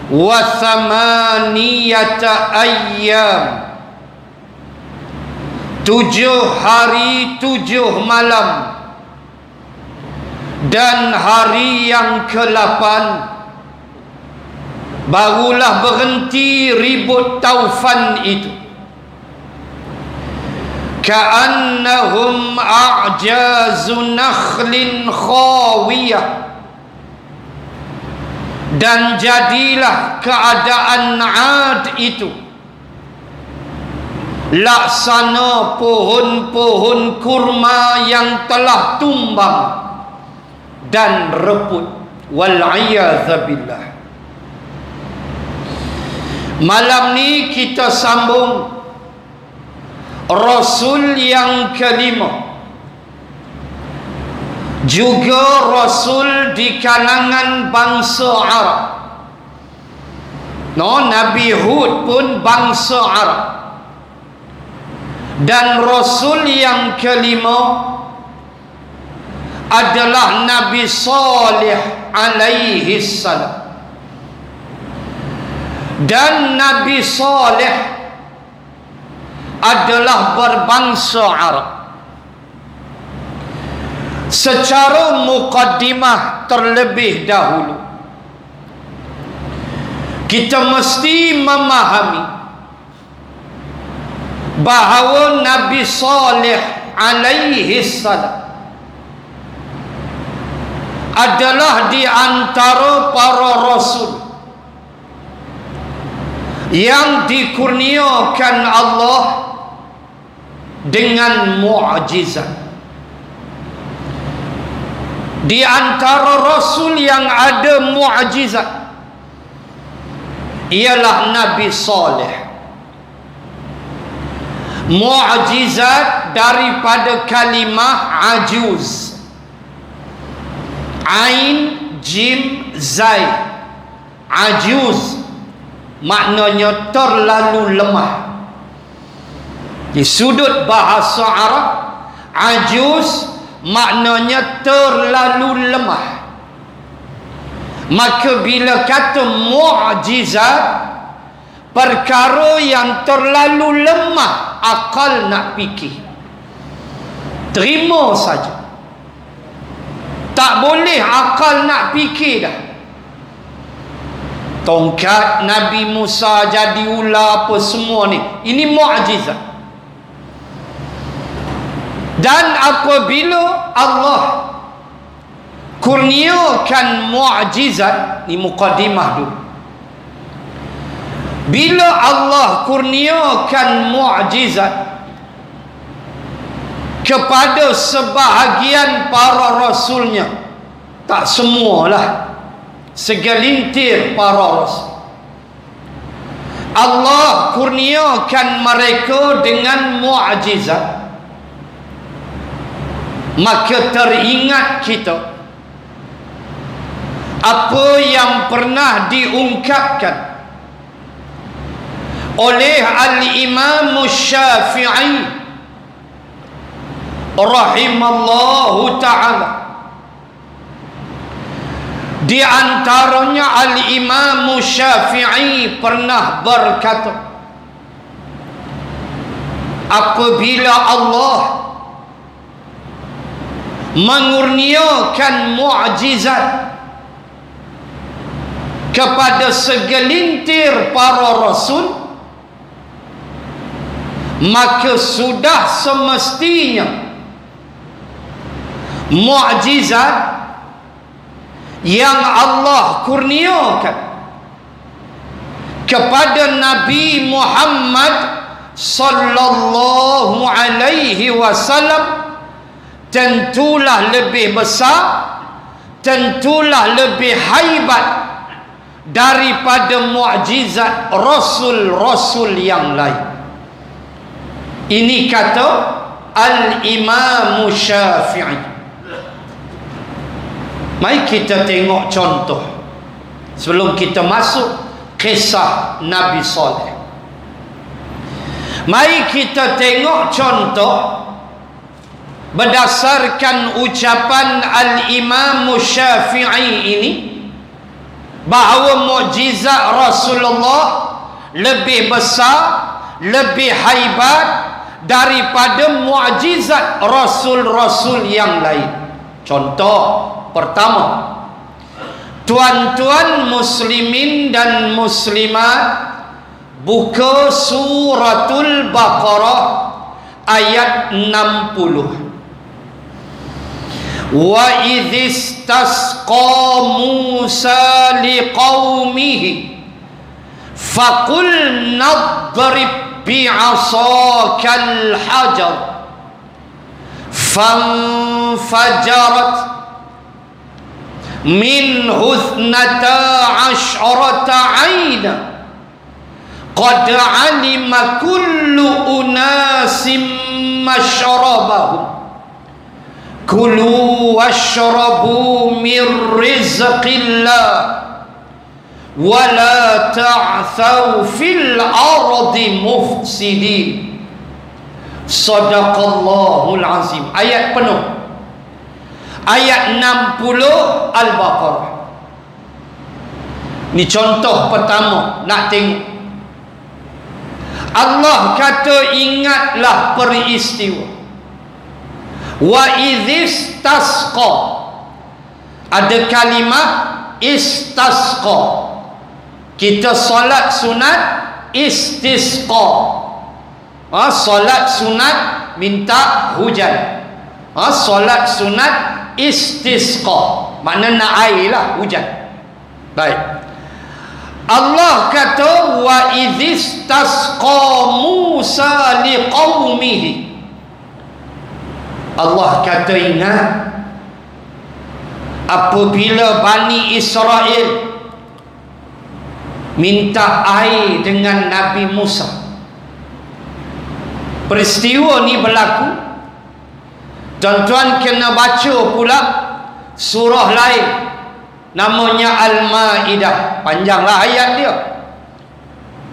wa thamaniyata ayyam, 7 hari 7 malam, dan hari yang ke-8 barulah berhenti ribut taufan itu. Ka'annahum a'jazu nakhlin khawiyah, dan jadilah keadaan Ad itu laksana pohon-pohon kurma yang telah tumbang dan reput. Wal'iyadzabillah. Malam ni kita sambung Rasul yang kelima, juga Rasul di kalangan bangsa Arab. Nabi Hud pun bangsa Arab. Dan Rasul yang kelima adalah Nabi Salih alaihi salam. Dan Nabi Salih adalah berbangsa Arab. Secara muqaddimah terlebih dahulu, kita mesti memahami bahawa Nabi Salih alaihi salam adalah di antara para rasul yang dikurniakan Allah dengan mu'jizat. Di antara rasul yang ada mu'jizat ialah Nabi Salih. Mu'jizat daripada kalimah ajuz, Ain Jim Zai. Ajuz maknanya terlalu lemah. Di sudut bahasa Arab, ajuz maknanya terlalu lemah. Maka bila kata mu'jizat, perkara yang terlalu lemah akal nak fikir, terima saja. Tak boleh akal nak fikir dah. Tongkat Nabi Musa jadi ular apa semua ni, ini mu'jizat. Dan apabila Allah kurniakan mu'jizat, ni muqaddimah dulu. Bila Allah kurniakan mu'jizat kepada sebahagian para rasulnya, tak semualah, segelintir para rasul, Allah kurniakan mereka dengan mu'jizat, maka teringat kita apa yang pernah diungkapkan oleh Al-Imam Syafi'i rahimallahu ta'ala. Di antaranya Al-Imam Syafi'i pernah berkata, apabila Allah mengurniakan mu'jizat kepada segelintir para rasul, maka sudah semestinya mu'jizat yang Allah kurniakan kepada Nabi Muhammad sallallahu alaihi wasallam tentulah lebih besar, tentulah lebih haibat daripada mu'jizat rasul-rasul yang lain. Ini kata Al-Imam Syafi'i. Mari kita tengok contoh sebelum kita masuk kisah Nabi Saleh. Mari kita tengok contoh berdasarkan ucapan Al-Imam Syafi'i ini bahawa mukjizat Rasulullah lebih besar, lebih haibat daripada mukjizat rasul-rasul yang lain. Contoh pertama, tuan-tuan muslimin dan muslimat, buka suratul Baqarah ayat 60. Wa idhistasqa Musa liqaumihi faqul nadrib bi'asakal hajar fanfajarat minhu ithnata asyrata 'aina qad 'alima kullu unasim mashrabahum kulu washrabu min rizqillah wa la ta'thaw fil ardi mufsidin. Sadaqallahul azim. Ayat penuh, ayat 60 Al-Baqarah. Ni contoh pertama nak tengok. Allah kata ingatlah peristiwa. Wa idhistasqa, ada kalimah istasqa. Kita solat sunat istisqa. Solat sunat minta hujan. Solat sunat istisqa, makna nak air lah, hujan. Baik, Allah kata wa idhistasqa Musa liqaumihi. Allah kata ingat apabila Bani Israel minta air dengan Nabi Musa. Peristiwa ni berlaku, tuan-tuan kena baca pula surah lain namanya Al-Ma'idah. Panjanglah ayat dia,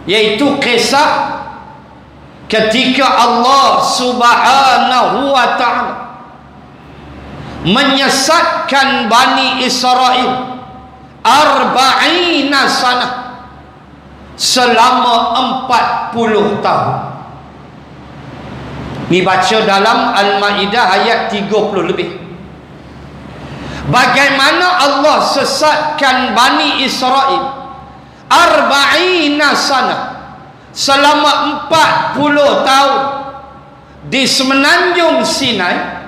iaitu kisah ketika Allah Subhanahu wa ta'ala menyesatkan Bani Israel 40 sanah, selama 40 tahun. Ni baca dalam Al-Ma'idah ayat 30 lebih. Bagaimana Allah sesatkan Bani Israel 40 sanah, selama 40 tahun di semenanjung Sinai,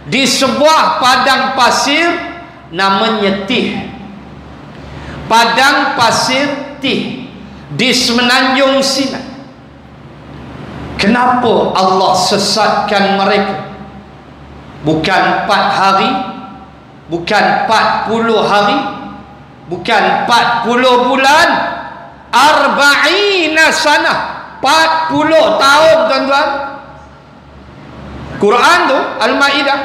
di sebuah padang pasir namanya Tih. Padang pasir Tih di semenanjung Sinai. Kenapa Allah sesatkan mereka? Bukan 4 hari, bukan 40 hari, bukan 40 bulan, 40 sanah, 40 tahun, tuan-tuan. Quran tu Al-Ma'idah.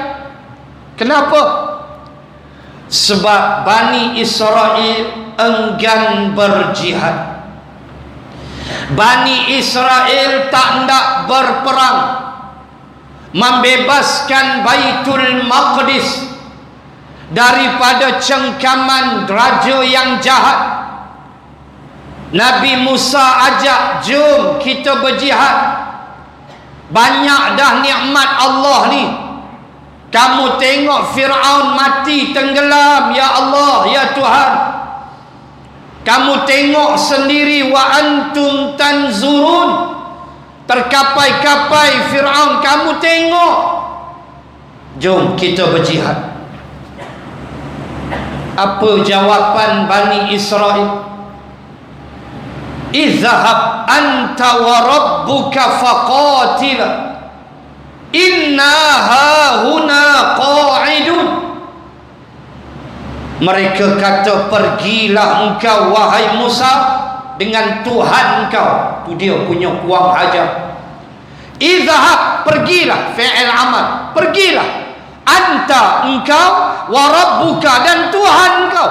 Kenapa? Sebab Bani Israel enggan berjihad. Bani Israel tak nak berperang membebaskan Baitul Maqdis daripada cengkaman raja yang jahat. Nabi Musa ajak, jom kita berjihad. Banyak dah nikmat Allah ni. Kamu tengok Fir'aun mati tenggelam, ya Allah, ya Tuhan. Kamu tengok sendiri, wa antum tanzurun. Terkapai-kapai Fir'aun, kamu tengok. Jom kita berjihad. Apa jawapan Bani Israel? Izhab anta wa rabbuka faqatila inna hahuna qa'idun. Mereka kata, pergilah engkau wahai Musa dengan Tuhan engkau. Tu dia punya kuang ajar. Izhab, pergilah, fi'il amal, pergilah. Anta, engkau, wa rabbuka, dan Tuhan engkau.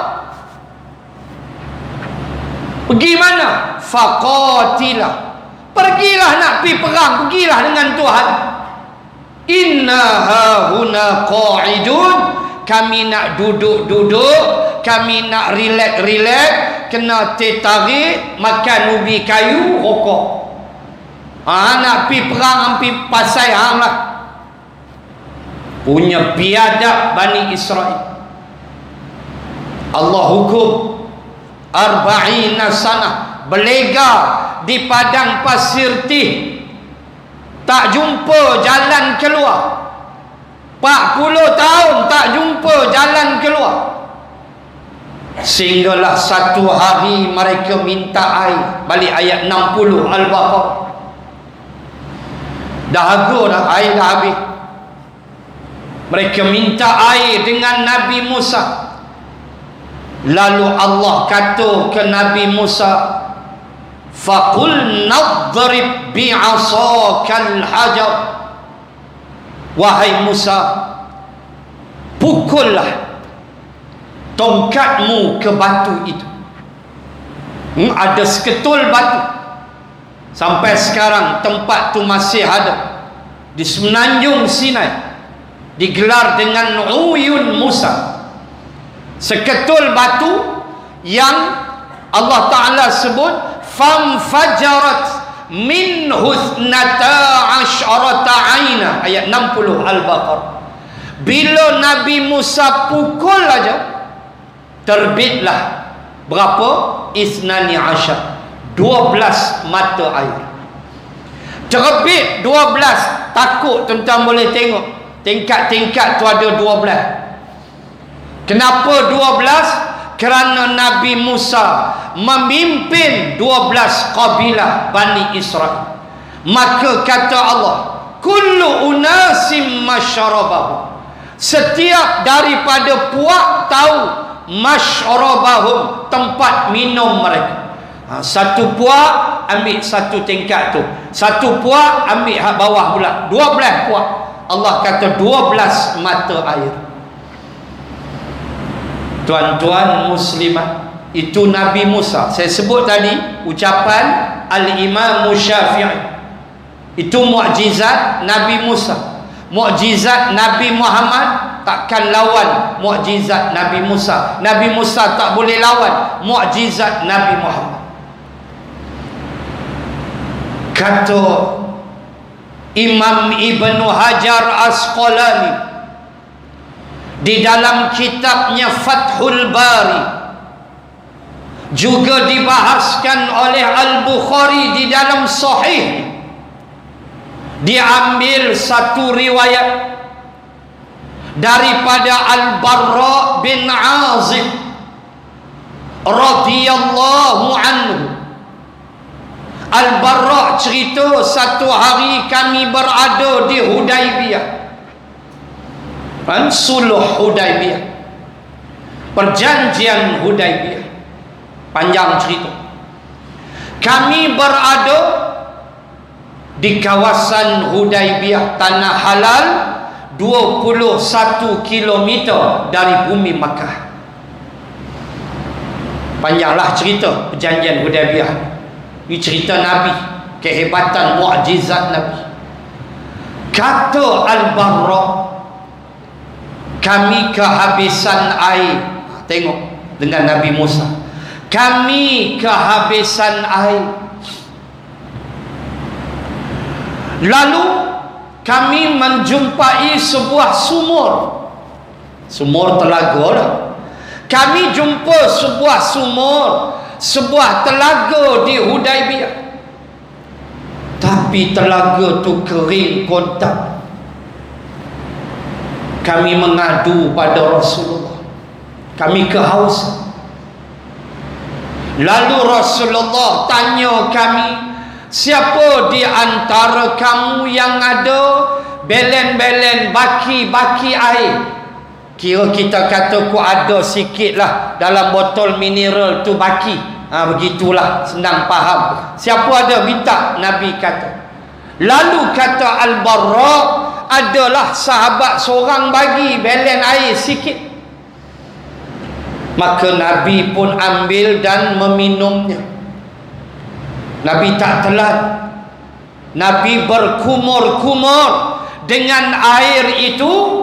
Pergi mana? Faqatilah, pergilah nak pergi perang, pergilah dengan Tuhan. Inna hahuna qa'idun, kami nak duduk-duduk kami nak relax, kena teh tarik, makan ubi kayu, rokok. Nak pi perang ampi pasai hang lah. Punya biadab Bani Israel. Allah hukum 40 sanah belega di padang pasir tih, tak jumpa jalan keluar. 40 tahun tak jumpa jalan keluar. Sehinggalah satu hari mereka minta air. Balik ayat 60 Al-Baqarah. Dahaga dah, air dah habis. Mereka minta air dengan Nabi Musa. Lalu Allah kata ke Nabi Musa, faqul nadrib bi'asakal hajar. Wahai Musa, pukullah tongkatmu ke batu itu. Ada seketul batu. Sampai sekarang tempat tu masih ada di Semenanjung Sinai, digelar dengan Uyun Musa. Seketul batu yang Allah Ta'ala sebut famfajarat minhu 12 aina, ayat 60 Al-Baqarah. Bila Nabi Musa pukul aja, terbitlah berapa? 12 mata air. Terbit 12. Takut tuan-tuan boleh tengok tingkat-tingkat tu ada 12. Kenapa 12? Kerana Nabi Musa memimpin 12 kabilah Bani Israel. Maka kata Allah, kullu unasim masyarabahum. Setiap daripada puak tahu masyarabahum, tempat minum mereka. Satu puak ambil satu tingkat tu, satu puak ambil hak bawah pula, 12 puak. Allah kata 12 mata air. Tuan-tuan muslimat, itu Nabi Musa. Saya sebut tadi ucapan Al-Imam Syafi'i. Itu mukjizat Nabi Musa. Mukjizat Nabi Muhammad takkan lawan mukjizat Nabi Musa. Nabi Musa tak boleh lawan mukjizat Nabi Muhammad. Kata Imam Ibnu Hajar Asqalani di dalam kitabnya Fathul Bari, juga dibahaskan oleh Al-Bukhari di dalam Sahih. Diambil satu riwayat daripada Al-Barra bin Azib radhiyallahu anhu. Al-Barra cerita, satu hari kami berada di Hudaibiyah, Suluh Hudaibiyah, perjanjian Hudaibiyah. Panjang cerita. Kami berada di kawasan Hudaibiyah, tanah halal, 21 kilometer dari bumi Makkah. Panjanglah cerita perjanjian Hudaibiyah. Ini cerita Nabi, kehebatan mukjizat Nabi. Kata Al-Barra, kami kehabisan air. Tengok dengan Nabi Musa, kami kehabisan air. Lalu kami menjumpai sebuah sumur. Sumur telaga lah. Kami jumpa sebuah sumur, sebuah telaga di Hudaibiyah. Tapi telaga tu kering kontak. Kami mengadu pada Rasulullah, kami kehausan. Lalu Rasulullah tanya kami, siapa di antara kamu yang ada belen-belen baki-baki air? Kira kita kata ku ada sikit lah dalam botol mineral tu baki. Begitulah, senang faham. Siapa ada? Minta. Nabi kata. Lalu kata Al-Barra, adalah sahabat seorang bagi belen air sikit. Maka Nabi pun ambil dan meminumnya. Nabi tak telan. Nabi berkumur-kumur dengan air itu.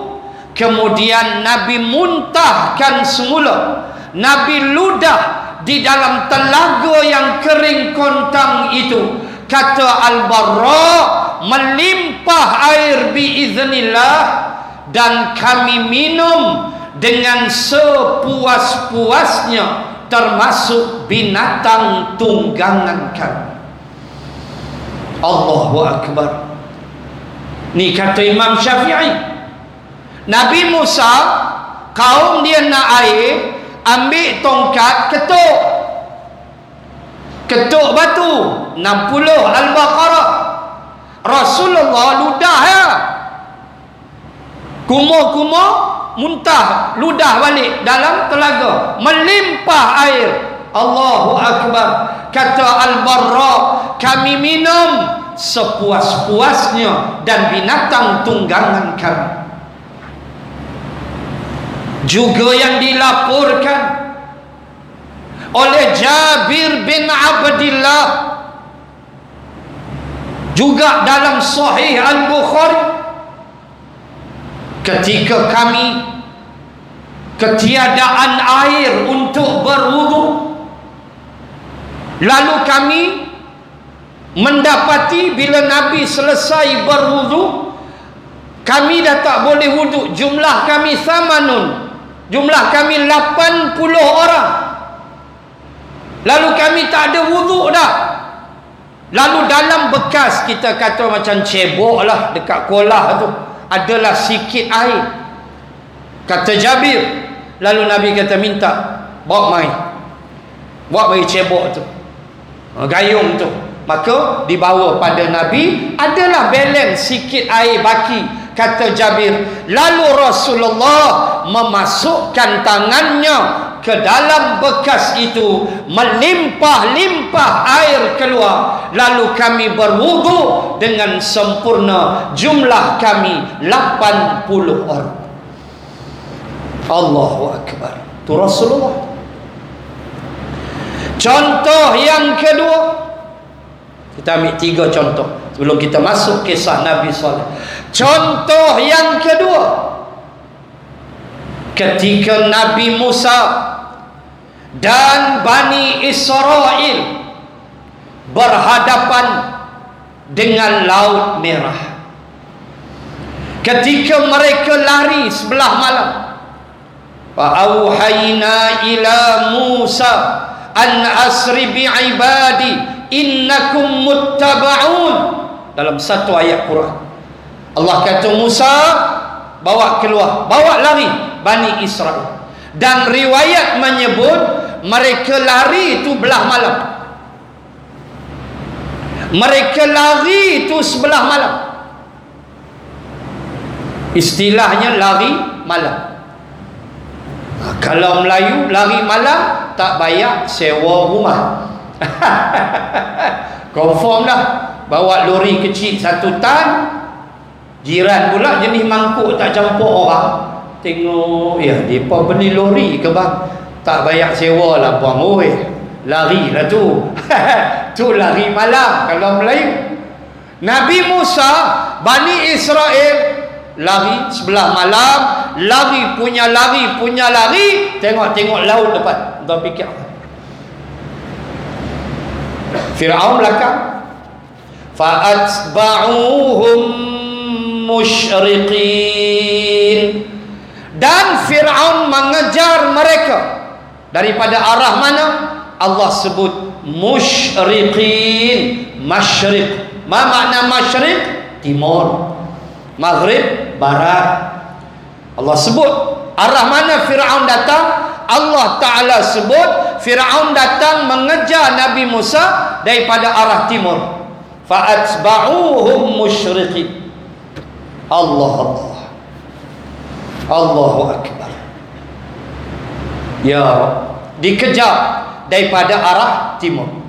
Kemudian Nabi muntahkan semula. Nabi ludah di dalam telaga yang kering kontang itu. Kata Al-Barra, melimpah air biiznillah, dan kami minum dengan sepuas-puasnya, termasuk binatang tunggangan kami. Allahu Akbar. Ni kata Imam Syafi'i. Nabi Musa, kaum dia nak air, ambil tongkat, ketuk batu 60 Al-Baqarah. Rasulullah ludah ya, kumur-kumur muntah, ludah balik dalam telaga, melimpah air. Allahu Akbar. Kata Al-Barra, kami minum sepuas-puasnya dan binatang tunggangan kami. Juga yang dilaporkan oleh Jabir bin Abdillah, juga dalam Sahih Al-Bukhari, ketika kami ketiadaan air untuk berwudu, lalu kami mendapati bila Nabi selesai berwudu, kami dah tak boleh wudu. Jumlah kami samanun, jumlah kami 80 orang. Lalu kami tak ada wudu dah. Lalu dalam bekas, kita kata macam cebok lah, dekat kolah tu, adalah sikit air. Kata Jabir, lalu Nabi kata, minta bawa mai, bawa mai cebok tu, gayung tu. Maka dibawa pada Nabi, adalah balance sikit air baki. Kata Jabir, lalu Rasulullah memasukkan tangannya ke dalam bekas itu, melimpah-limpah air keluar. Lalu kami berwudu dengan sempurna. Jumlah kami 80 orang. Allahu Akbar. Itu Rasulullah. Contoh yang kedua, kita ambil 3 contoh sebelum kita masuk kisah Nabi SAW. Contoh yang kedua, ketika Nabi Musa dan Bani Israel berhadapan dengan Laut Merah, ketika mereka lari sebelah malam, fa'auhayna ila Musa an asri bi'ibadi innakum muttaba'un. Dalam satu ayat Quran Allah kata, Musa bawa keluar, bawa lari Bani Israel. Dan riwayat menyebut mereka lari itu belah malam. Mereka lari itu sebelah malam. Istilahnya lari malam. Kalau Melayu lari malam, tak bayar sewa rumah. Confirm dah. Bawa lori kecil 1 tan, jiran pula jenis mangkuk tak campur orang. Tengok, ya mereka beli lori ke bang, tak bayar sewa lah bang. Oi, lari lah tu. Tu lari malam kalau Melayu. Nabi Musa, Bani Israel lari sebelah malam, lari punya lari, tengok laut depan. Tuan fikir Fir'aun belakang, fa'atba'uhum musyriqin, dan Fir'aun mengejar mereka daripada arah mana? Allah sebut musyriqin. Masyriq, ma makna masyriq? Timur, maghrib, barat. Allah sebut arah mana Fir'aun datang. Allah Ta'ala sebut Fir'aun datang mengejar Nabi Musa daripada arah timur. Fa'atba'uhum musyriqin. Allah Allahu Akbar. Ya Rabb, dikejar daripada arah timur.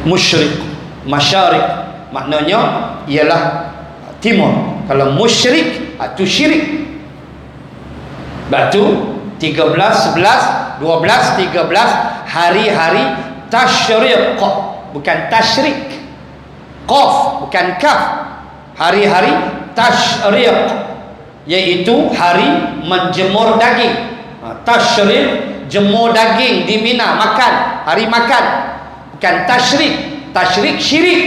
Musyriq, masyariq maknanya ialah timur. Kalau musyrik itu syirik. Batu 13, 11, 12, 13 hari-hari tasyriq, bukan tasyrik. Qaf bukan kaf. Hari-hari tasyriq, iaitu hari menjemur daging. Tashrik, jemur daging di Mina, makan, hari makan. Bukan tashrik. Tashrik syirik.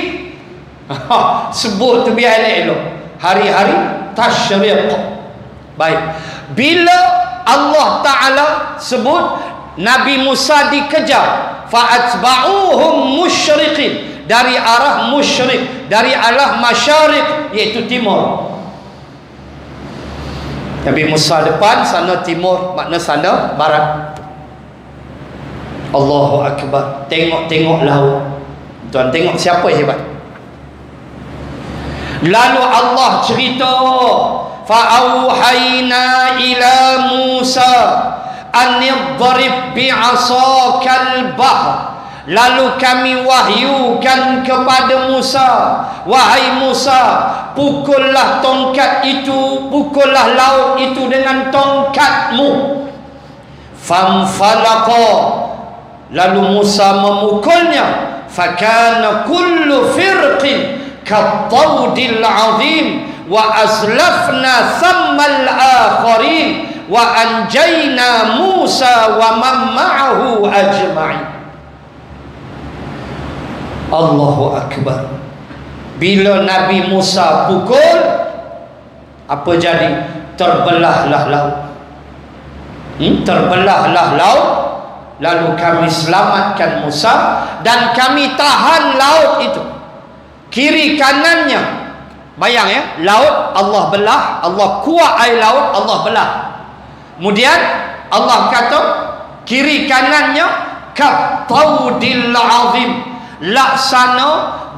Sebut tu biar elok-elok. Hari-hari tashriq. Baik. Bila Allah Ta'ala sebut Nabi Musa dikejar, fa'atba'uhum musyriqin, dari arah musyrik, dari arah masyariq, iaitu timur. Nabi Musa depan, sana timur, makna sana barat. Allahu Akbar. Tengok-tengok laut. Tuan tengok siapa hebat. Lalu Allah cerita, fa'auhayna ila Musa an idrib bi'asakal bahr. Lalu kami wahyukan kepada Musa, wahai Musa, pukullah tongkat itu, pukullah laut itu dengan tongkatmu. Famfalaqa, lalu Musa memukulnya, fakana kullu firqin kattawdil azim wa azlafna thammal akharin wa anjayna Musa wa man ma'ahu ajma'in. Allahu Akbar. Bila Nabi Musa pukul, apa jadi? Terbelahlah laut. Terbelahlah laut. Lalu kami selamatkan Musa dan kami tahan laut itu, kiri kanannya. Bayang ya, laut Allah belah, Allah kuat air laut, Allah belah. Kemudian Allah kata kiri kanannya kattaudil azim, laksana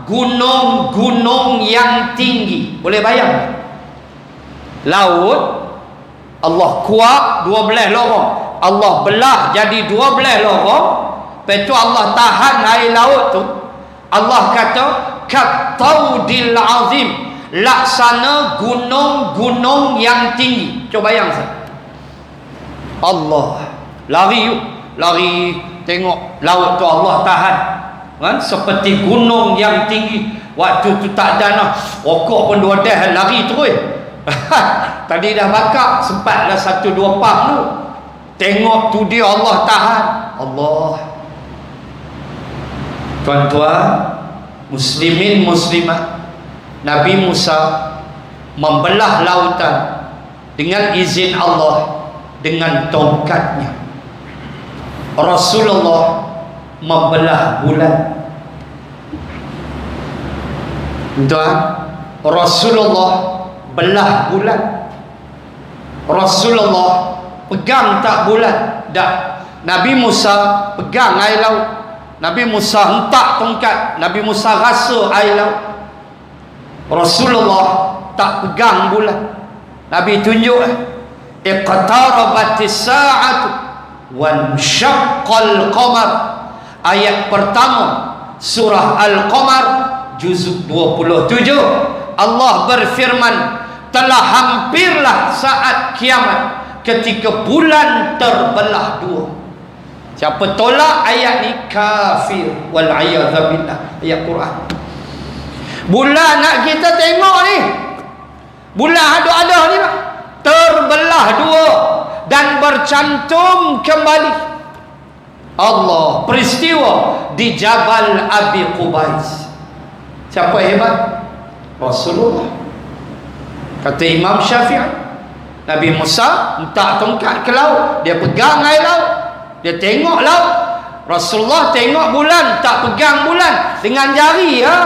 gunung-gunung yang tinggi. Boleh bayang? Laut Allah kuat 12 lorong, Allah belah jadi 12 lorong. Lepas tu Allah tahan air laut tu. Allah kata kattaudil azim, laksana gunung-gunung yang tinggi. Coba bayang saya. Allah lari yuk, lari, tengok laut tu Allah tahan kan, seperti gunung yang tinggi. Waktu tu tak ada nak rokok pun 2 dah lari terus. Tadi dah bakar, sempatlah 1-2 pam tu. Tengok tu dia Allah tahan. Allah. Tuan-tuan muslimin muslimat, Nabi Musa membelah lautan dengan izin Allah dengan tongkatnya. Rasulullah membelah bulan. Tuan, Rasulullah belah bulan. Rasulullah pegang tak bulan? Tak. Nabi Musa pegang air laut. Nabi Musa hentak tongkat. Nabi Musa rasa air laut. Rasulullah tak pegang bulan. Nabi tunjuk, iqtarabatis sa'atu wan syaqqal qamar. Ayat pertama surah Al-Qamar juzuk 27. Allah berfirman, telah hampirlah saat kiamat ketika bulan terbelah 2. Siapa tolak ayat ni kafir wal a'yadzu billah. Ayat Quran. Bulan nak kita tengok ni, bulan ada ni lah, terbelah 2 dan bercantum kembali. Allah, peristiwa di Jabal Abi Qubais. Siapa hebat? Rasulullah. Kata Imam Syafi'i, Nabi Musa hentak tongkat ke laut, dia pegang air laut, dia tengok laut. Rasulullah tengok bulan, tak pegang bulan dengan jari ya.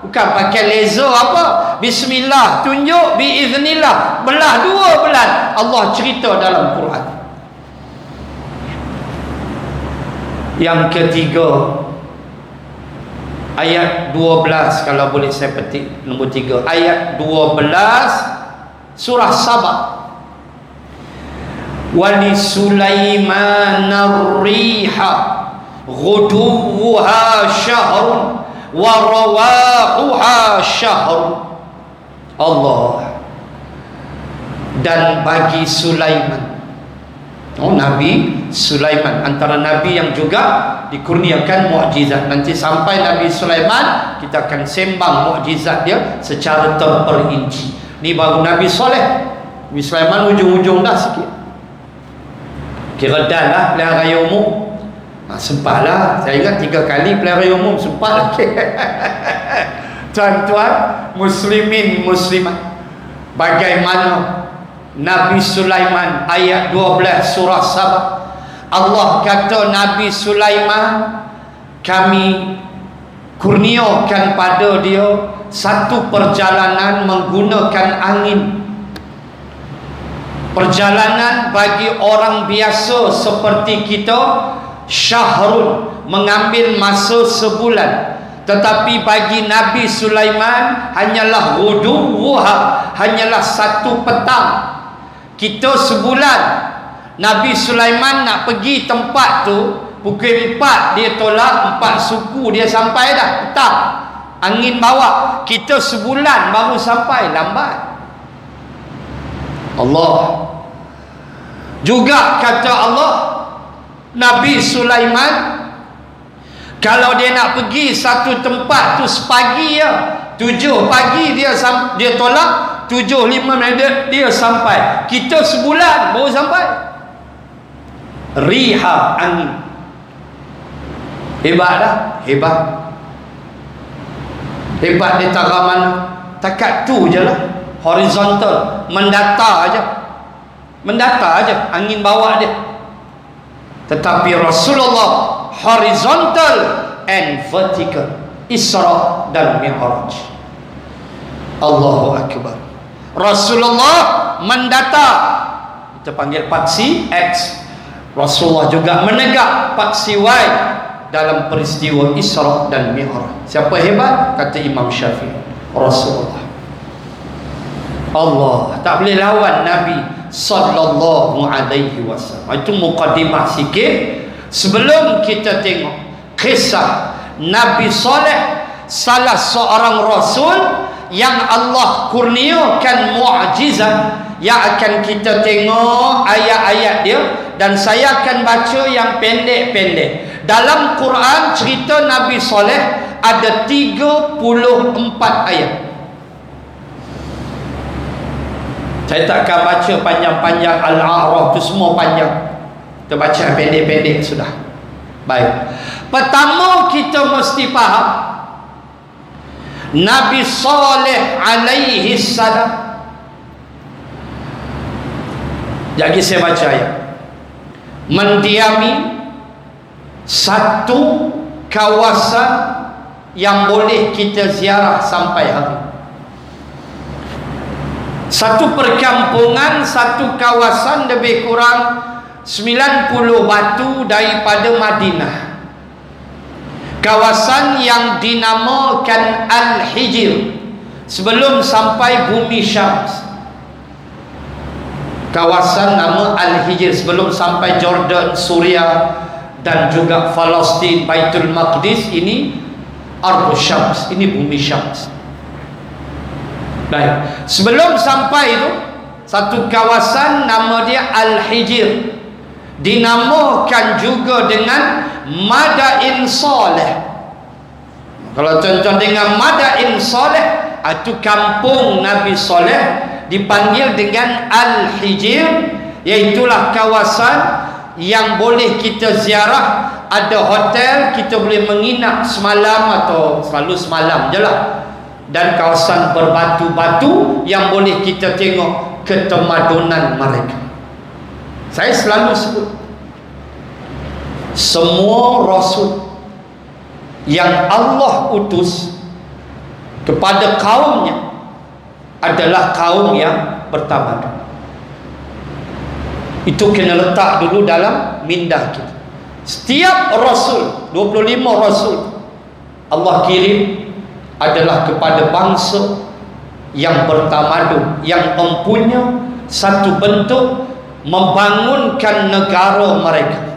Bukan pakai laser apa. Bismillah, tunjuk, biiznillah, belah 2 bulan. Allah cerita dalam Quran. Yang ketiga, ayat 12, kalau boleh saya petik nombor 3, ayat 12 surah Sabah. Wali Sulaiman ar-riha ghuduwuha syahrun wa rawahuha syahrun. Allah. Dan bagi Sulaiman, Nabi Sulaiman, antara Nabi yang juga dikurniakan mukjizat. Nanti sampai Nabi Sulaiman, kita akan sembang mukjizat dia secara terperinci. Ni baru Nabi Soleh. Nabi Sulaiman ujung-ujung dah sikit. Kira dah lah pilihan raya umum. Sempat lah. Saya ingat 3 kali pilihan raya umum. Sempat lah. Tuan-tuan muslimin muslimat, bagaimana Nabi Sulaiman, ayat 12 surah Sabah, Allah kata Nabi Sulaiman, kami kurniakan pada dia satu perjalanan menggunakan angin. Perjalanan bagi orang biasa seperti kita syahrun, mengambil masa sebulan. Tetapi bagi Nabi Sulaiman hanyalah ghuduwuha, hanyalah satu petang. Kita sebulan. Nabi Sulaiman nak pergi tempat tu pukul 4 dia tolak, 4 suku dia sampai dah petang. Angin bawa. Kita sebulan baru sampai, lambat. Allah juga kata Allah, Nabi Sulaiman kalau dia nak pergi satu tempat tu sepagi ya, 7 pagi dia tolak, 7:05 dia sampai. Kita sebulan baru sampai. Riha, angin. Hebat dah, hebat. Hebat di tara mana? Takat tu je lah. Horizontal, mendata aja. Mendata aja, angin bawa dia. Tetapi Rasulullah horizontal and vertical, Isra dan Mi'raj. Allahu Akbar. Rasulullah mendata, kita panggil paksi X. Rasulullah juga menegak paksi Y dalam peristiwa Isra dan Mi'raj. Siapa hebat? Kata Imam Syafi'i, Rasulullah. Allah tak boleh lawan Nabi sallallahu alaihi wasallam. Itu mukadimah sikit sebelum kita tengok kisah Nabi Saleh, salah seorang rasul yang Allah kurniakan mukjizat, yang akan kita tengok ayat-ayat dia. Dan saya akan baca yang pendek-pendek. Dalam Quran cerita Nabi Saleh ada 34 ayat. Saya tak akan baca panjang-panjang. Al-A'raf tu semua panjang. Kita baca pendek-pendek sudah. Baik. Pertama kita mesti faham, Nabi Saleh alaihi salam. Jadi saya baca ayat. Mendiami satu kawasan yang boleh kita ziarah sampai hari. Satu perkampungan, satu kawasan lebih kurang 90 batu daripada Madinah. Kawasan yang dinamakan Al-Hijr, sebelum sampai bumi Syams. Kawasan nama Al-Hijr sebelum sampai Jordan, Suria dan juga Palestin, Baitul Maqdis. Ini Ardhus Syams, ini bumi Syams. Baik. Sebelum sampai itu satu kawasan nama dia Al-Hijr, dinamakan juga dengan Madain Saleh. Kalau contoh dengan Madain Saleh, itu kampung Nabi Saleh dipanggil dengan Al-Hijr, iaitulah kawasan yang boleh kita ziarah. Ada hotel, kita boleh menginap semalam atau selalu semalam je lah. Dan kawasan berbatu-batu yang boleh kita tengok ketemadunan mereka. Saya selalu sebut, semua rasul yang Allah utus kepada kaumnya adalah kaum yang bertamadun. Itu kena letak dulu dalam minda kita. Setiap rasul, 25 rasul Allah kirim adalah kepada bangsa yang bertamadun, yang mempunyai satu bentuk membangunkan negara mereka.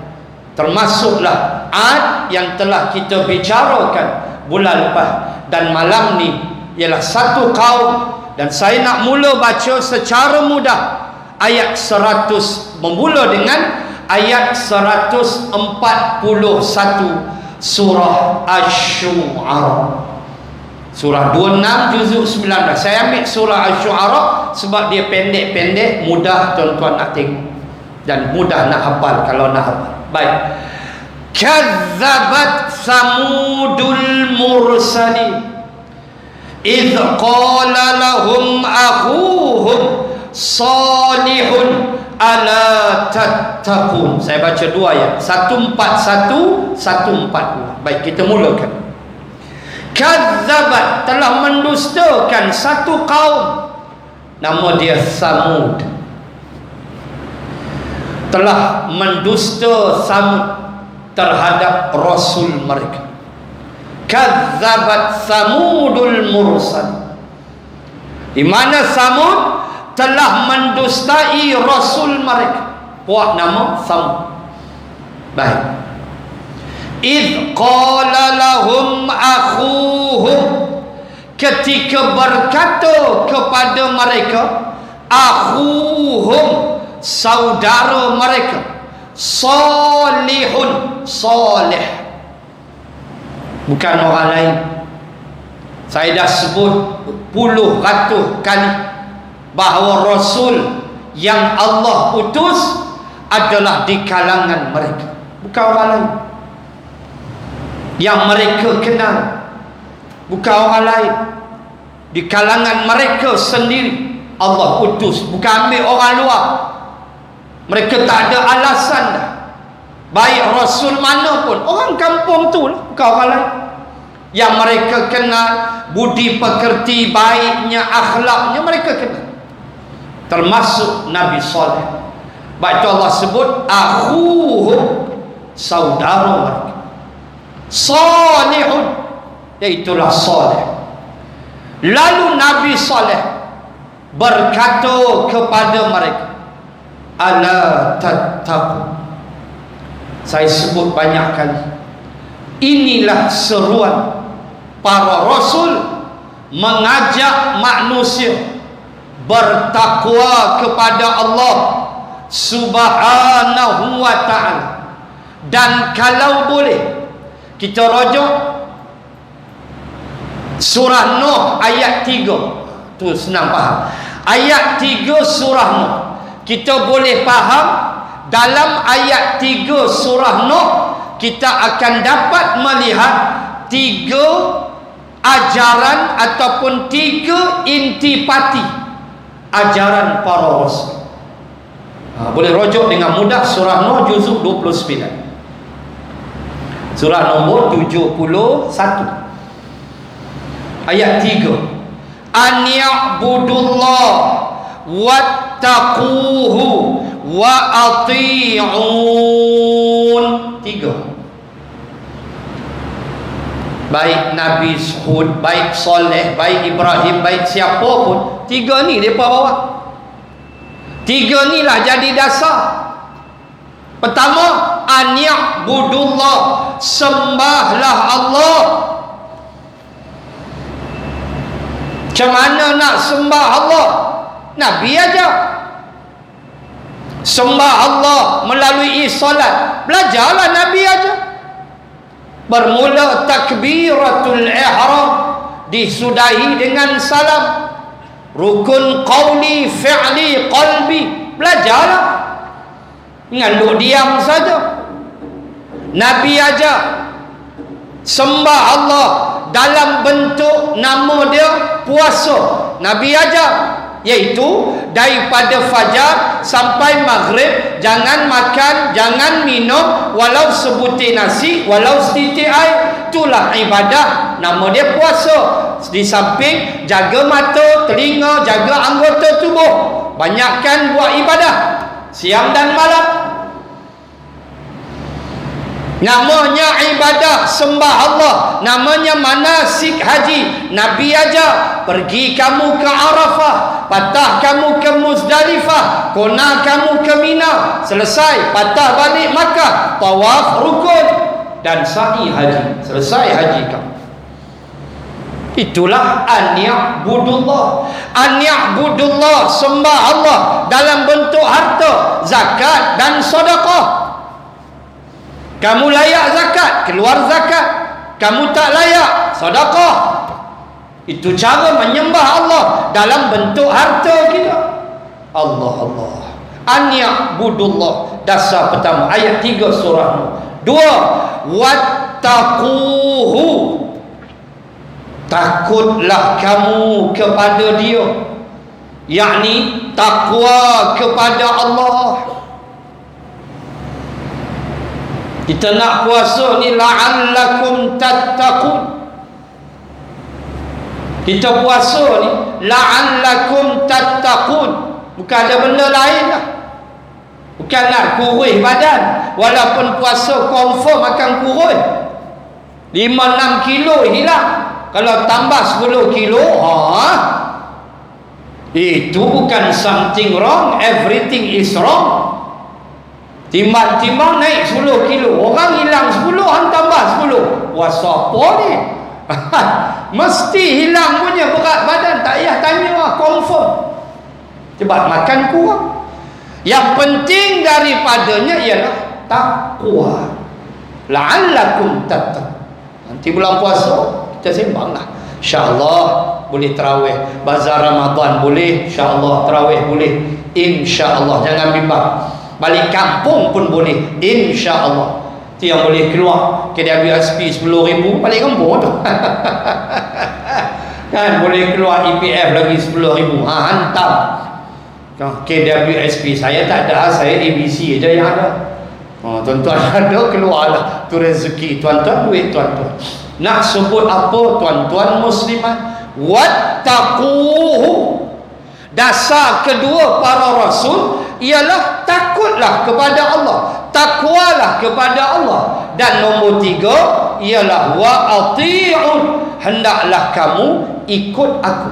Termasuklah Ad yang telah kita bicarakan bulan lepas. Dan malam ni ialah satu kaum. Dan saya nak mula baca secara mudah ayat 100, memula dengan ayat 141 surah Asy-Syu'ara. Surah 26 juzuk 19. Saya ambil surah Asy-Syu'ara sebab dia pendek-pendek, mudah tuan-tuan nak tengok. dan mudah nak hafal kalau nak hafal. Baik. Kazzabat Samudul mursalin idh qala lahum akhuhum Salihun ala tattaqun. Saya baca dua ayat, 141, 142. Baik, kita mulakan. Kazzabat, telah mendustakan satu kaum, nama dia Samud. Telah mendusta Samud terhadap Rasul mereka. Kazzabat Samudul mursal, di mana Samud telah mendustai Rasul mereka, buat nama Samud. Baik. Idh qala lahum akhuhum, ketika berkata kepada mereka, akhuhum, saudara mereka, Salihun, soleh, bukan orang lain. Saya dah sebut puluh ratus kali bahawa Rasul yang Allah utus adalah di kalangan mereka, bukan orang lain. Yang mereka kenal bukan orang lain, di kalangan mereka sendiri Allah utus, bukan ambil orang luar. Mereka tak ada alasan dah, baik Rasul mana pun, orang kampung tu lah, bukan orang lain. Yang mereka kenal budi pekerti, baiknya, akhlaknya mereka kenal, termasuk Nabi Saleh. Sebab itu Allah sebut akhuhum, saudara mereka. Salihun, iaitulah soleh. Lalu Nabi Saleh berkata kepada mereka, ala tattaqun. Saya sebut banyak kali, inilah seruan para Rasul mengajak manusia bertakwa kepada Allah Subhanahu wa ta'ala. Dan kalau boleh kita rujuk surah Nuh ayat 3, tu senang faham. Ayat 3 surah Nuh, kita boleh faham dalam ayat 3 surah Nuh, kita akan dapat melihat 3 ajaran ataupun 3 intipati ajaran para Rasul. Boleh rujuk dengan mudah surah Nuh juzuk 29, surah nombor 71 ayat 3. An ya'budullah wattaquhu wa ati'un. 3. Baik Nabi Hud, baik Saleh, baik Ibrahim, baik siapa pun, 3 ni mereka bawa. 3 ni lah jadi dasar. Pertama, an ya'budullah, sembahlah Allah. Macam mana nak sembah Allah? Nabi aja. Sembah Allah melalui solat, belajarlah Nabi aja. Bermula takbiratul ihram, disudahi dengan salam. Rukun qauli, fi'li, qalbi, belajarlah. Jangan duduk diam saja. Nabi aja sembah Allah dalam bentuk nama dia puasa. Nabi aja, iaitu daripada fajar sampai maghrib jangan makan, jangan minum, walau sebutir nasi, walau setitik air. Itulah ibadah, nama dia puasa. Di samping jaga mata, telinga, jaga anggota tubuh, banyakkan buat ibadah siang dan malam. Namanya ibadah sembah Allah, namanya manasik haji. Nabi aja, pergi kamu ke Arafah, patah kamu ke Muzdalifah, kona kamu ke Mina, selesai patah balik Makkah, tawaf rukun dan sa'i haji, selesai haji kamu. Itulah an ya'budullah. An ya'budullah, sembah Allah dalam bentuk harta, zakat dan sedekah. Kamu layak zakat, keluar zakat. Kamu tak layak, sedekah. Itu cara menyembah Allah dalam bentuk harta kita. Allah Allah. an ya'budullah. Dasar pertama, ayat 3 surah Nur. 2, wattaquhu, takutlah kamu kepada dia, yakni takwa kepada Allah. Kita nak puasa ni la'allakum tattaqun. Kita puasa ni la'allakum tattaqun, bukan ada benda lain lah. Bukan nak kurus badan. Walaupun puasa confirm akan kurus 5-6 kilo hilang. Kalau tambah 10 kilo, itu bukan something wrong, everything is wrong. Timbang-timbang naik 10 kilo, orang hilang 10, hang tambah 10. Puasa apa ni? Mesti hilang punya berat badan, tak payah tanya lah, confirm. Sebab makan kurang. Yang penting daripadanya ialah takwa. La'allakum tattaqun. Nanti bulan puasa kita sembang lah, InsyaAllah boleh tarawih. Bazar Ramadan boleh, InsyaAllah tarawih boleh, InsyaAllah. Jangan bimbang. Balik kampung pun boleh, InsyaAllah. Itu yang boleh keluar KWSP 10,000 balik kampung tu. Kan boleh keluar EPF lagi 10,000. Hantam. KWSP saya tak ada, saya ABC je yang ada. Tuan-tuan ada, keluarlah. Tu rezeki tuan-tuan, duit tuan-tuan. Nak sebut apa tuan-tuan muslimat? Wattaquhu. Dasar kedua para rasul ialah takutlah kepada Allah, takwalah kepada Allah. Dan nombor 3 ialah wa ati'un, hendaklah kamu ikut aku.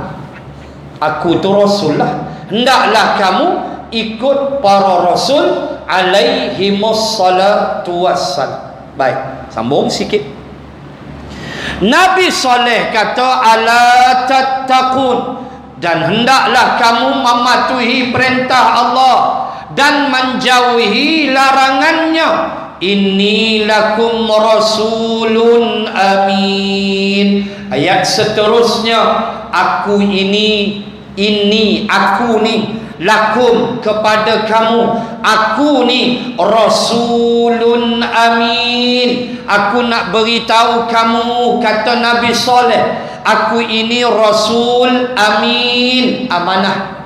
Aku tu rasul lah. Hendaklah kamu ikut para rasul alaihimus salatu wassalam. Baik, sambung sikit. Nabi Saleh kata ala tattaqun, dan hendaklah kamu mematuhi perintah Allah dan menjauhi larangannya. Inni lakum rasulun amin. Ayat seterusnya, aku ini aku ni, lakum kepada kamu, aku ni rasulun amin. Aku nak beritahu kamu, kata Nabi Saleh, aku ini rasul amin, amanah.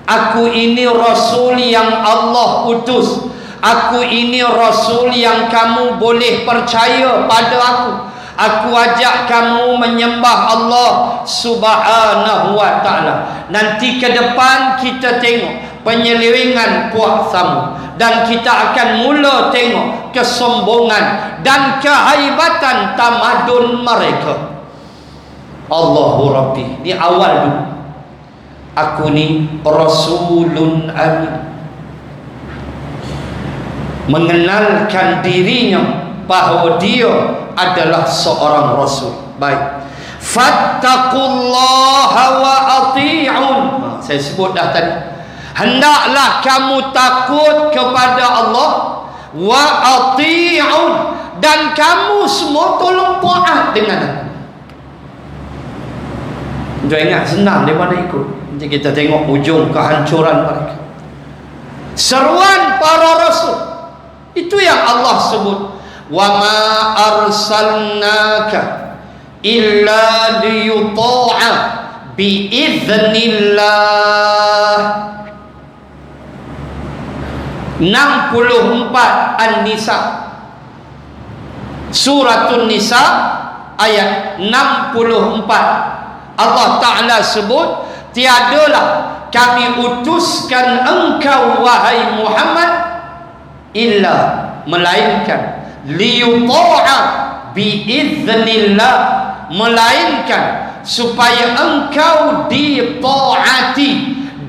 Aku ini rasul yang Allah utus. Aku ini rasul yang kamu boleh percaya pada aku. Aku ajak kamu menyembah Allah subhanahu wa ta'ala. Nanti ke depan kita tengok penyelewengan puak Samud, dan kita akan mula tengok kesombongan dan kehaibatan tamadun mereka. Allahu Rabbi. Ni awal dulu. Aku ni rasulun amin. Mengenalkan dirinya bahawa dia adalah seorang rasul. Baik. Fattaqullaha wa ati'un. Saya sebut dah tadi. Hendaklah kamu takut kepada Allah, wa ati'un, dan kamu semua tolong taat dengan aku. Jangan ingat senang daripada ikut. Nanti kita tengok ujung kehancuran mereka. Seruan para rasul itu yang Allah sebut, wa ma arsalnaka illa liyuta'a biiznillah. 64 An-Nisa, Suratun Nisa ayat 64. Allah Ta'ala sebut, tiadalah kami utuskan engkau wahai Muhammad illa, melainkan, liyuta'a biiznillah, melainkan supaya engkau ditaati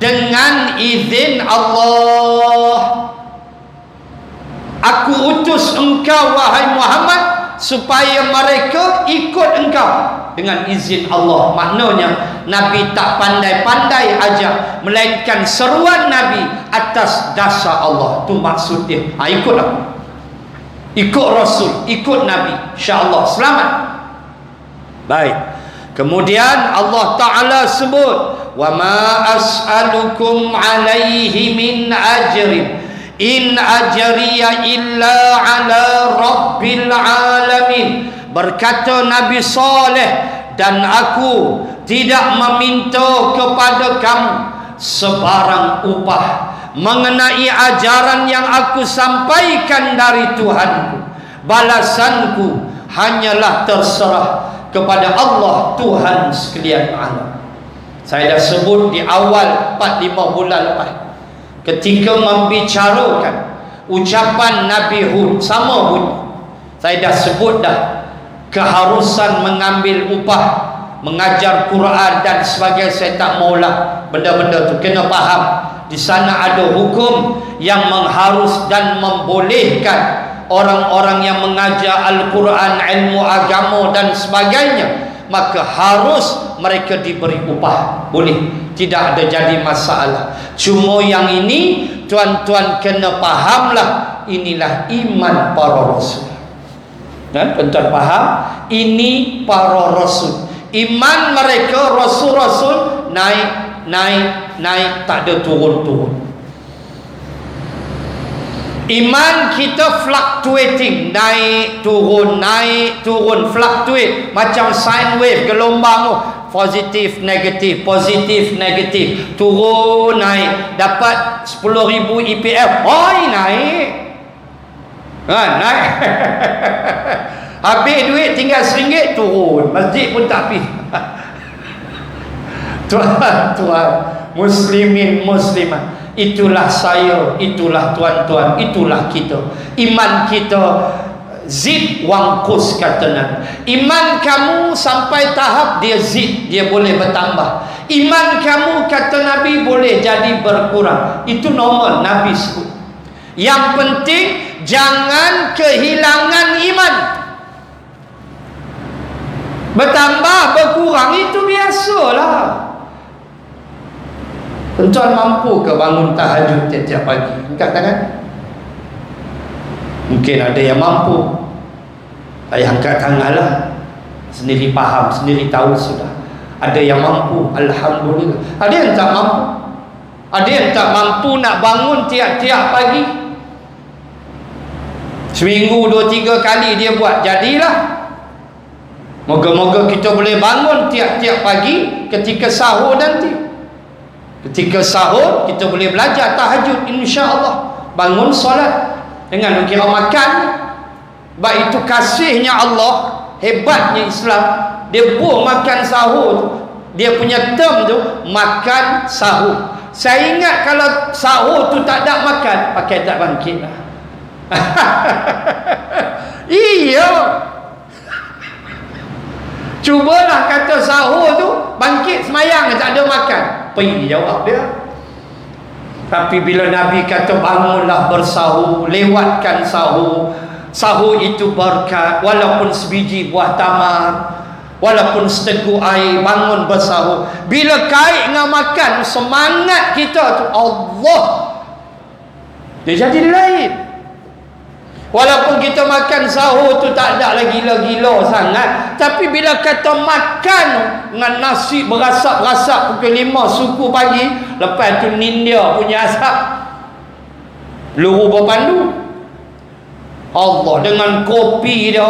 dengan izin Allah. Aku utus engkau wahai Muhammad supaya mereka ikut engkau dengan izin Allah. Maknanya Nabi tak pandai-pandai aja, melainkan seruan Nabi atas dasar Allah. Itu maksud dia. Ikut aku, ikut Rasul, ikut Nabi, insya-Allah selamat. Baik. Kemudian Allah Ta'ala sebut, wa ma as'alukum alaihi min ajrin in ajriya illa ala rabbil alamin. Berkata Nabi Saleh, dan aku tidak meminta kepada kamu sebarang upah mengenai ajaran yang aku sampaikan dari Tuhanku. Balasanku hanyalah terserah kepada Allah Tuhan sekalian alam. Saya dah sebut di awal 4-5 bulan lepas, ketika membicarakan ucapan Nabi Hud sama bunyi, saya dah sebut dah keharusan mengambil upah, mengajar Quran dan sebagainya. Saya tak maulah benda-benda tu, kena faham di sana ada hukum yang mengharus dan membolehkan orang-orang yang mengajar Al-Quran, ilmu agama dan sebagainya, maka harus mereka diberi upah. Boleh, tidak ada jadi masalah. Cuma yang ini tuan-tuan kena fahamlah, inilah iman para rasul. Dan tuan-tuan faham, ini para rasul. Iman mereka rasul-rasul naik, tak ada turun-turun. Iman kita fluctuating, naik turun, fluctuate macam sine wave, gelombang tu, positif negatif, turun naik, dapat 10,000 EPF, naik naik habis duit tinggal RM1, turun, masjid pun tak pergi. Tuan-tuan muslimin muslimat, itulah saya, itulah tuan-tuan, itulah kita. Iman kita zid wangkus, kata Nabi. Iman kamu sampai tahap dia zid, dia boleh bertambah. Iman kamu, kata Nabi, boleh jadi berkurang. Itu normal, Nabi sebut. Yang penting jangan kehilangan iman. Bertambah berkurang itu biasalah. Tuan mampu ke bangun tahajud tiap-tiap pagi? Angkat tangan. Mungkin ada yang mampu. Saya angkat tangan lah. Sendiri faham, sendiri tahu sudah. Ada yang mampu, alhamdulillah. Ada yang tak mampu. Ada yang tak mampu nak bangun tiap-tiap pagi. Seminggu 2-3 kali dia buat, jadilah. Moga-moga kita boleh bangun tiap-tiap pagi ketika sahur nanti. Ketika sahur kita boleh belajar tahajud, insya-Allah. Bangun solat dengan kira makan. Sebab itu kasihnya Allah, hebatnya Islam. Dia buat makan sahur tu, dia punya term tu makan sahur. Saya ingat kalau sahur tu tak ada makan, pakai tak bangkit lah. Iya. Cubalah kata sahur tu bangkit semayang tak ada makan, pergi jawab dia. Tapi bila Nabi kata bangunlah bersahur, lewatkan sahur, sahur itu berkat. Walaupun sebiji buah tamar, walaupun seteguk air, bangun bersahur. Bila kait dengan makan, semangat kita tu Allah, dia jadi lain. Walaupun kita makan sahur tu tak ada lagi gila-gila sangat, tapi bila kata makan dengan nasi berasap-rasap pukul 5 suku pagi, lepas tu India punya asap, peluru berpandu, Allah dengan kopi dia,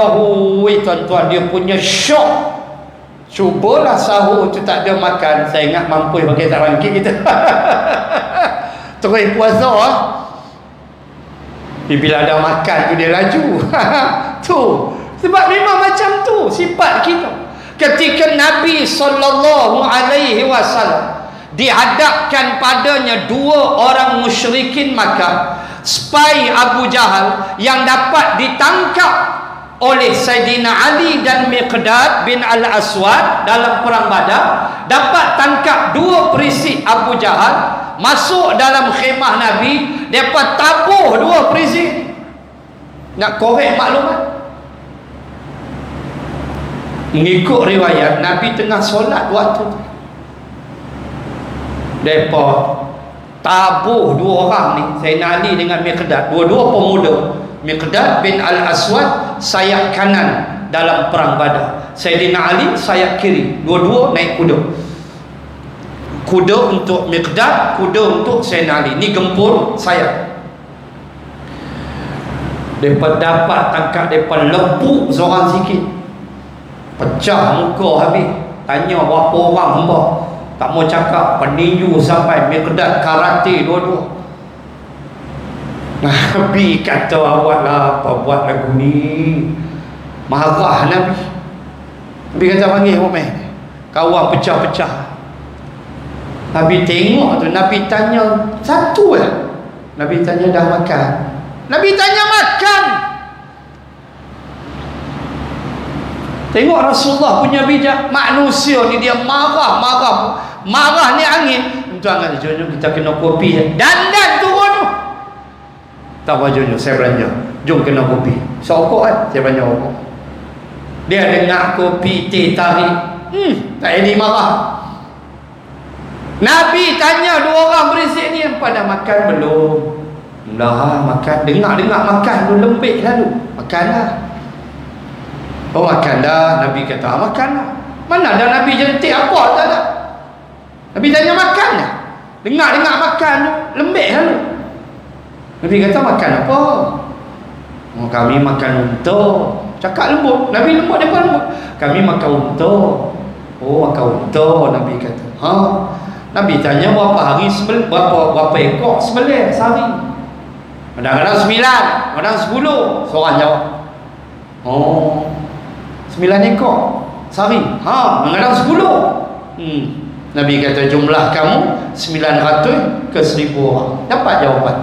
tuan-tuan, dia punya syok. Cubalah sahur tu tak ada makan. Saya ingat mampu pakai tak bangkit kita. Terus puasa bila ada makan tu dia laju. Tu sebab memang macam tu sifat kita. Ketika Nabi SAW dihadapkan padanya 2 orang musyrikin Makkah, spy Abu Jahal yang dapat ditangkap oleh Sayyidina Ali dan Miqdad bin Al-Aswad dalam perang Badar, dapat tangkap 2 perisik Abu Jahal, masuk dalam khemah Nabi, mereka tabuh 2 perisik. Nak korek maklumat, mengikut riwayat Nabi tengah solat waktu tu, mereka tabuh 2 orang ni, Sayyidina Ali dengan Miqdad, dua-dua pemuda. Miqdad bin Al-Aswad sayap kanan dalam perang Badar, Sayyidina Ali sayap kiri, dua-dua naik kuda. Kuda untuk Miqdad, kuda untuk Sayyidina Ali. Ni gempur saya. Depa dapat tangkap depa lepuk seorang sikit. Pecah muka habis. Tanya berapa orang hamba. Tak mau cakap, peninju sampai Miqdad karate dua-dua. Nabi kata, awak lah apa buat lagu ni. Marah Nabi. Nabi kata panggil Umar. Kawan pecah-pecah. Nabi tengok tu, Nabi tanya satu lah. Nabi tanya dah makan. Nabi tanya makan. Tengok Rasulullah punya bijak. Manusia ni dia marah ni angin. Tuan kan, jom kita kena kopi. Dandan turun tu. Tak apa, jom saya belanja. Jom kena kopi. Sokok kan, saya belanja rokok. Dia dengar kopi, teh tarik. Tak ini marah. Nabi tanya dua orang berisik ni, pada makan belum? Dah makan. Dengar makan tu lembik lalu. Makan lah. Oh makan dah. Nabi kata makan lah. Mana ada Nabi jentik apa tak ada. Nabi tanya makan dah. Dengar makan tu lembik lalu. Nabi kata makan apa? Oh, kami makan unta. Cakap lembut. Nabi lembut, dia pun lembut. Kami makan unta. Oh makan unta. Nabi kata Nabi tanya berapa hari berapa ekor sembelih sehari? Kadang-kadang 9, kadang 10. Seorang jawab, 9 ekor sehari. Kadang-kadang 10. Nabi kata jumlah kamu 900 ke 1000 orang. Dapat jawapan.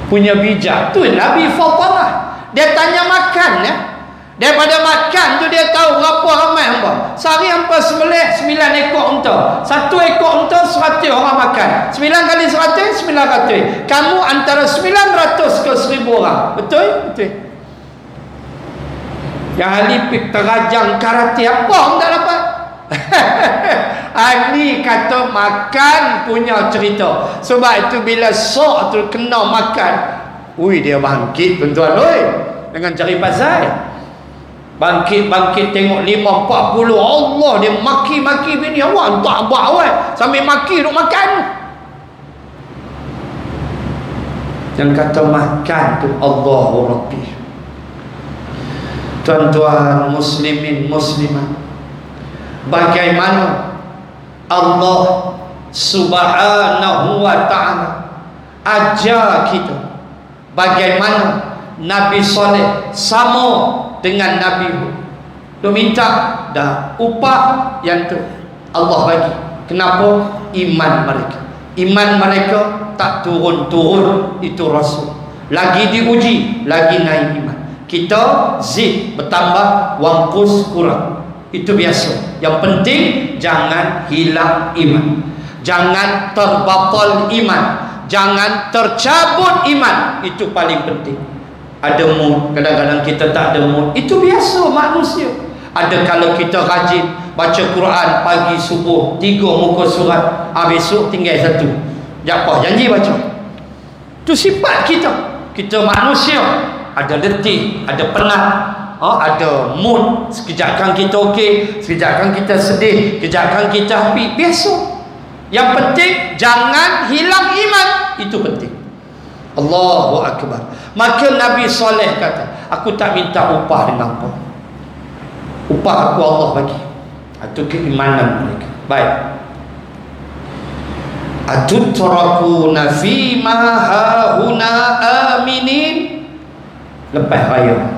Punya bijak tu Nabi Fatimah. Dia tanya makan ya. Daripada makan tu dia tahu berapa ramai hamba. Sehari hamba sembelih 9 ekor unta. 1 ekor unta 100 orang makan. 9 kali 100 900. Kamu antara 900 ke 1000 orang. Betul? Betul. Yang ahli terajang karate apa tak dapat? Ahli kata makan punya cerita. Sebab itu bila sok tu kena makan, dia bangkit tuan-tuan dengan cari pasal. Bangkit tengok 5-40 Allah dia maki bini awak tak buat sambil maki duk makan. Yang kata makan tu Allahu Rabbi. Tuan-tuan muslimin muslimat, bagaimana Allah Subhanahu wa ta'ala ajar kita bagaimana Nabi Saleh sama dengan Nabi Hud. Dia minta dah upah yang tu Allah bagi. Kenapa? Iman mereka. Iman mereka tak turun-turun, itu Rasul. Lagi diuji, lagi naik iman. Kita zid bertambah, wangkus kurang. Itu biasa. Yang penting jangan hilang iman. Jangan terbatal iman. Jangan tercabut iman. Itu paling penting. Ada mood, kadang-kadang kita tak ada mood. Itu biasa manusia. Ada kalau kita rajin baca Quran pagi subuh 3 muka surat, besok tinggal 1. Japah janji baca. Itu sifat kita. Kita manusia. Ada letih, ada penat, ada mood. Sekejap kan kita okey, sekejap kan kita sedih, sekejap kan kita happy. Biasa. Yang penting jangan hilang iman. Itu penting. Allahu Akbar. Maka Nabi Saleh kata, aku tak minta upah dengan apa. Upah aku Allah bagi. Itu keimanan mereka. Baik. Atutrakuna fima hahuna aminin. Lepas raya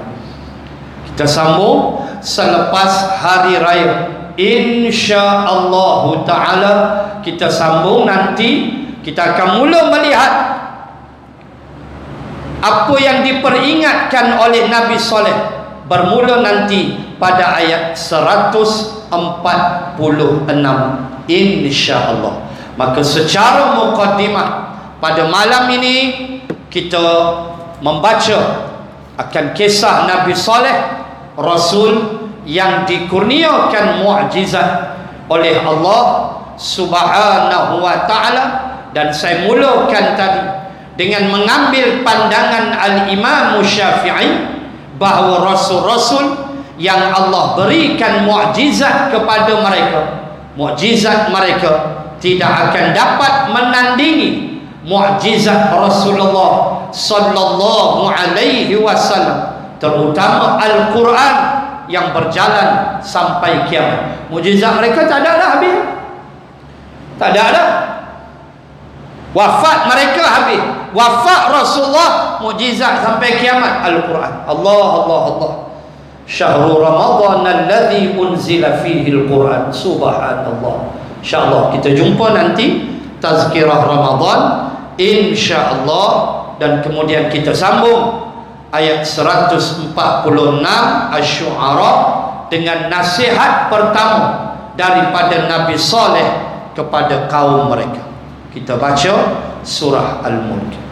kita sambung selepas hari raya, insya-Allah taala kita sambung nanti. Kita akan mula melihat apa yang diperingatkan oleh Nabi Saleh, bermula nanti pada ayat 146 insya-Allah. Maka secara mukaddimah pada malam ini kita membaca akan kisah Nabi Saleh, Rasul yang dikurniakan mukjizat oleh Allah Subhanahu wa ta'ala. Dan saya mulakan tadi dengan mengambil pandangan Al-Imam Syafi'i bahawa rasul-rasul yang Allah berikan mukjizat kepada mereka mukjizat mereka tidak akan dapat menandingi mukjizat Rasulullah sallallahu alaihi wasallam, terutama Al-Quran yang berjalan sampai kiamat. Mukjizat mereka tak ada dah habis. Tak ada dah. Wafat mereka habis. Wafat Rasulullah, mukjizat sampai kiamat Al-Quran. Allah. Syahrul Ramadan alladhi unzila fihi Al-Quran. Subhanallah. InsyaAllah kita jumpa nanti tazkirah Ramadan, InsyaAllah. Dan kemudian kita sambung ayat 146 Asy-Syu'ara dengan nasihat pertama daripada Nabi Saleh kepada kaum mereka. Kita baca surah Al-Mulk.